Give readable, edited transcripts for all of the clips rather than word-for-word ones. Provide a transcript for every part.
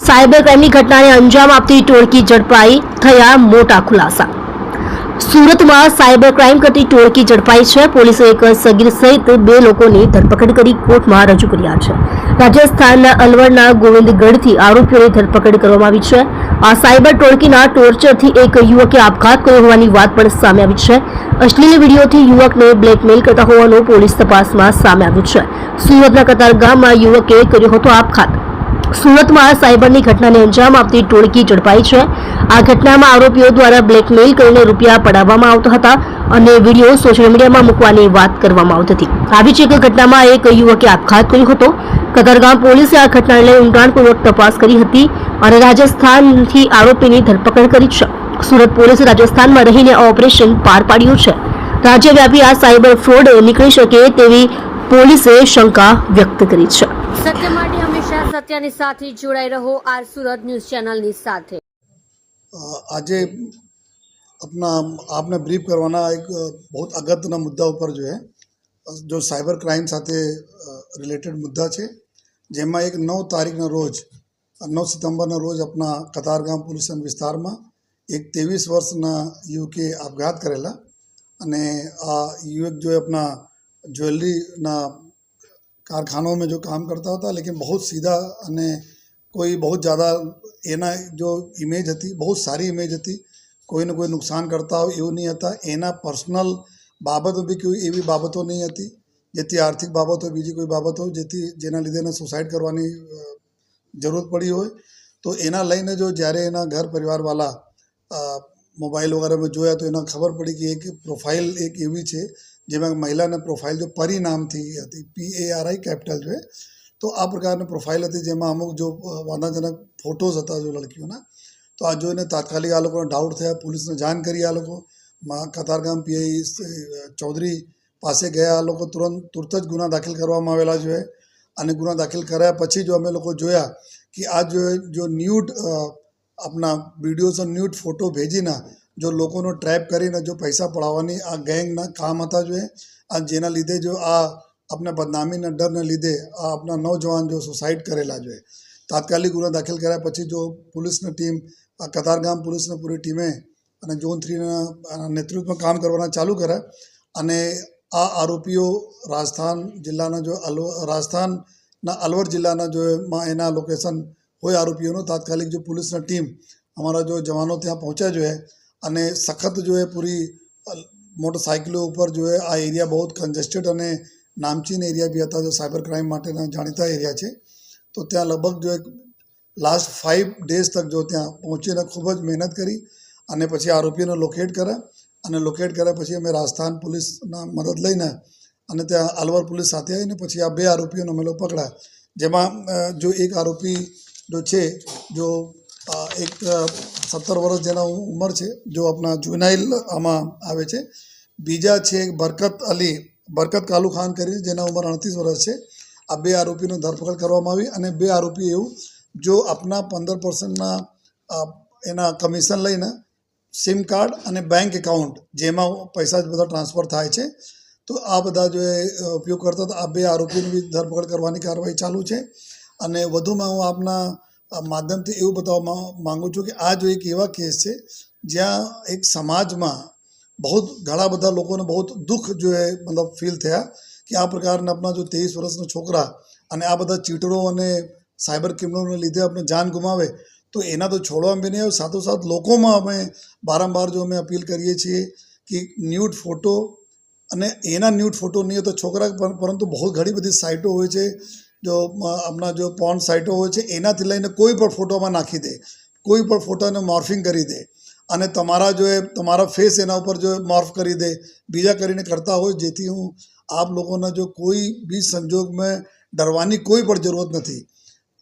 Cyber ક્રાઇમની ઘટનાને અંજામ આપતી ટોળકી ઝડપાઈ, થયા મોટા ખુલાસા। સુરતમાં સાયબર ક્રાઇમ કરતી ટોળકી ઝડપાઈ છે। પોલીસે એક સગીર સહિત 2 લોકોની ધરપકડ કરી કોર્ટમાં રજૂ કર્યા છે। રાજસ્થાનના અલવરના ગોવિંદગઢથી આરોપીઓની ધરપકડ કરવામાં આવી છે। આ સાયબર ટોળકીના ટોર્ચરથી એક યુવકે આપઘાત કર્યો હોવાની વાત પણ સામે આવી છે। અશ્લીલ વિડીયોથી યુવકને બ્લેકમેલ કરતા હોવાનું પોલીસ તપાસમાં સામે આવ્યું છે। સુરતના કતારગામમાં યુવકે કર્યો હતો આપઘાત। સુરતમાં સાયબરની ઘટનાને અંજામ આપતી ટોળકી ઝડપાઈ છે। આ ઘટનામાં આરોપીઓ દ્વારા બ્લેકમેલ કરીને રૂપિયા પડાવવામાં આવતા હતા અને વિડીયો સોશિયલ મીડિયામાં મૂકવાની વાત કરવામાં આવતી હતી। આવી જ એક ઘટનામાં એક યુવકે આપઘાત કર્યો હતો। કતારગામ પોલીસે આ ઘટનાને લઈ ઊંડાણપૂર્વક તપાસ કરી હતી અને રાજસ્થાનથી આરોપીની ધરપકડ કરી છે। સુરત પોલીસે રાજસ્થાનમાં રહીને ઓપરેશન પાર પાડ્યું છે। રાજ્યવ્યાપી આ સાયબર ફ્રોડ નીકળી શકે તેવી પોલીસે શંકા વ્યક્ત કરી છે। સત્ય માટે હંમેશા સત્યની સાથે જોડાઈ રહો। આર સુરત ન્યૂઝ ચેનલની સાથે આજે अपना आपने ब्रीफ करवाना एक बहुत अगत्यના મુદ્દા ઉપર जो साइबर क्राइम સાથે રિલેટેડ મુદ્દા છે, જેમાં એક 9 તારીખના રોજ 9 સપ્ટેમ્બરના રોજ આપણા કતારગામ પોલીસ વિસ્તારમાં એક 23 વર્ષના યુવકે આપઘાત કરેલા અને આ યુવક जो अपना ज्वेलरीના कारखानों में जो काम करता था, लेकिन बहुत सीधा અને कोई बहुत ज़्यादा एना जो इमेज थी बहुत सारी इमेज थी, कोઈને કોઈ નુકસાન કરતા હોય એવું નહીં હતા। એના પર્સનલ બાબતો બી કોઈ એવી બાબતો નહીં હતી જેથી આર્થિક બાબતો બીજી કોઈ બાબતો જેના લીધે એને સુસાઇડ કરવાની જરૂર પડી હોય। તો એના લઈને જો જ્યારે એના ઘર પરિવારવાળા મોબાઈલ વગેરેમાં જોયા તો એને ખબર પડી કે એક પ્રોફાઇલ એક એવી છે જેમાં મહિલાને પ્રોફાઇલ જો પરી નામથી હતી, PARI કેપિટલ છે। તો આ પ્રકારની પ્રોફાઇલ હતી જેમાં અમુક જો વાંધાજનક ફોટોઝ હતા જો લડકીઓના। તો આ જોઈને તાત્કાલિક આ લોકોને ડાઉટ થયા, પોલીસને જાણ કરી। આ લોકો કતારગામ PI ચૌધરી પાસે ગયા। આ લોકો તુરત જ ગુના દાખલ કરવામાં આવેલા છે અને ગુના દાખલ કર્યા પછી જો અમે લોકો જોયા કે આ જો ન્યૂડ આપણા વિડીયોઝ અને ન્યૂડ ફોટો ભેજીને જો લોકોનો ટ્રેપ કરીને જો પૈસા પડાવવાની આ ગેંગના કામ હતા આ જેના લીધે જો આ આપણે બદનામીના ડરને લીધે આ આપણા નौजवान જો સુસાઇડ કરેલા છે। તાત્કાલિક ગુના દાખલ કર્યા પછી જો પોલીસની ટીમ કતારગામ પોલીસની પૂરી ટીમે અને ઝોન 3ના નેતૃત્વમાં કામ કરવાના ચાલુ કર્યા અને આ આરોપીઓ રાજસ્થાનના અલવર જિલ્લાના જો એના લોકેશન હોય આરોપીઓનો તાત્કાલિક જો પોલીસની ટીમ અમારા જો જવાનો ત્યાં પહોંચ્યા અને સખત પૂરી મોટરસાઇકલો ઉપર આ એરિયા બહુ કન્જેસ્ટેડ અને નામચીન એરિયા બી હતા, જો સાયબર ક્રાઇમ માટેના જાણીતા એરિયા છે। તો ત્યાં લગભગ એક લાસ્ટ 5 ડેઝ તક જો ત્યાં પહોંચીને ખૂબ જ મહેનત કરી અને પછી આરોપીઓને લોકેટ કર્યા અને લોકેટ કર્યા પછી અમે રાજસ્થાન પોલીસના મદદ લઈને અને ત્યાં અલવર પોલીસ સાથે આવીને પછી આ 2 આરોપીઓને અમે લોકો પકડ્યા, જેમાં જો એક આરોપી જો છે જો એક 17 વર્ષ જેના ઉંમર છે જો આપણા જુનાઇલ આમાં આવે છે। બીજા છે બરકત કાલુ ખાન કરીને જેના ઉંમર 38 વર્ષ છે। આ 2 આરોપીની ધરપકડ કરવામાં આવી અને 2 આરોપી એવું જો આપણા 15%ના એના કમિશન લઈને સિમ કાર્ડ અને બેંક એકાઉન્ટ જેમાં પૈસા જ બધા ટ્રાન્સફર થાય છે, તો આ બધા જો ઉપયોગ કરતા હતા। આ 2 આરોપીની બી ધરપકડ કરવાની કાર્યવાહી ચાલુ છે અને વધુમાં હું આપના માધ્યમથી એવું બતાવવા માગું છું કે આ જો એક એવા કેસ છે જ્યાં એક સમાજમાં બહુ ઘણા બધા લોકોને બહુ દુઃખ મતલબ ફીલ થયા કે આ પ્રકારના આપણા જો 23 વર્ષના છોકરા અને આ બધા ચીટરો અને સાયબર ક્રિમિનલને લીધે આપણે જાન ગુમાવે તો એના તો છોડવામાં બી નહીં આવે। સાથોસાથ લોકોમાં અમે વારંવાર જો અમે અપીલ કરીએ છીએ કે ન્યૂડ ફોટો અને એના ન્યૂડ ફોટો નહીં તો છોકરા પરંતુ બહુ ઘણી બધી સાઇટો હોય છે જો આપણા જો પોર્ન સાઇટો હોય છે એનાથી લઈને કોઈ પણ ફોટોમાં નાખી દે, કોઈ પણ ફોટોને મોર્ફિંગ કરી દે અને તમારા ફેસ એના ઉપર જો મોર્ફ કરી દે, બીજા કરીને કરતા હોય, જેથી હું આપ લોકોને જો કોઈ બી સંજોગમાં ડરવાની કોઈ પણ જરૂરત નથી।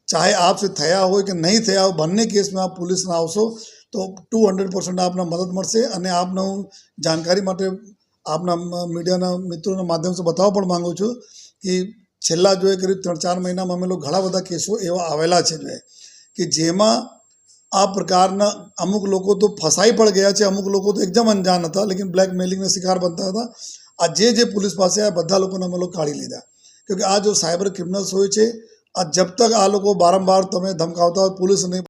ચાહે આપસે થયા હોય કે નહીં થયા હોય, બંને કેસમાં આપ પોલીસના આવશો તો 200% આપને મદદ મળશે અને આપને હું જાણકારી માટે આપના મીડિયાના મિત્રોના માધ્યમથી બતાવવા પણ માગું છું કે છેલ્લા કરીબ 3-4 મહિનામાં અમે લોકો ઘણા બધા કેસો એવા આવેલા છે કે જેમાં આ પ્રકારના અમુક લોકો તો ફસાઈ પણ ગયા છે, અમુક લોકો તો એકદમ અંજાન હતા લેકિન બ્લેકમેલિંગના શિકાર બનતા હતા। આ જે પોલીસ પાસે આ બધા લોકોને અમે લોકો કાઢી લીધા, કેમકે આ જો સાયબર ક્રિમિનલ્સ હોય છે આ જબ તક આ લોકો બારંબાર તમે ધમકાવતા હોય, પોલીસ નહીં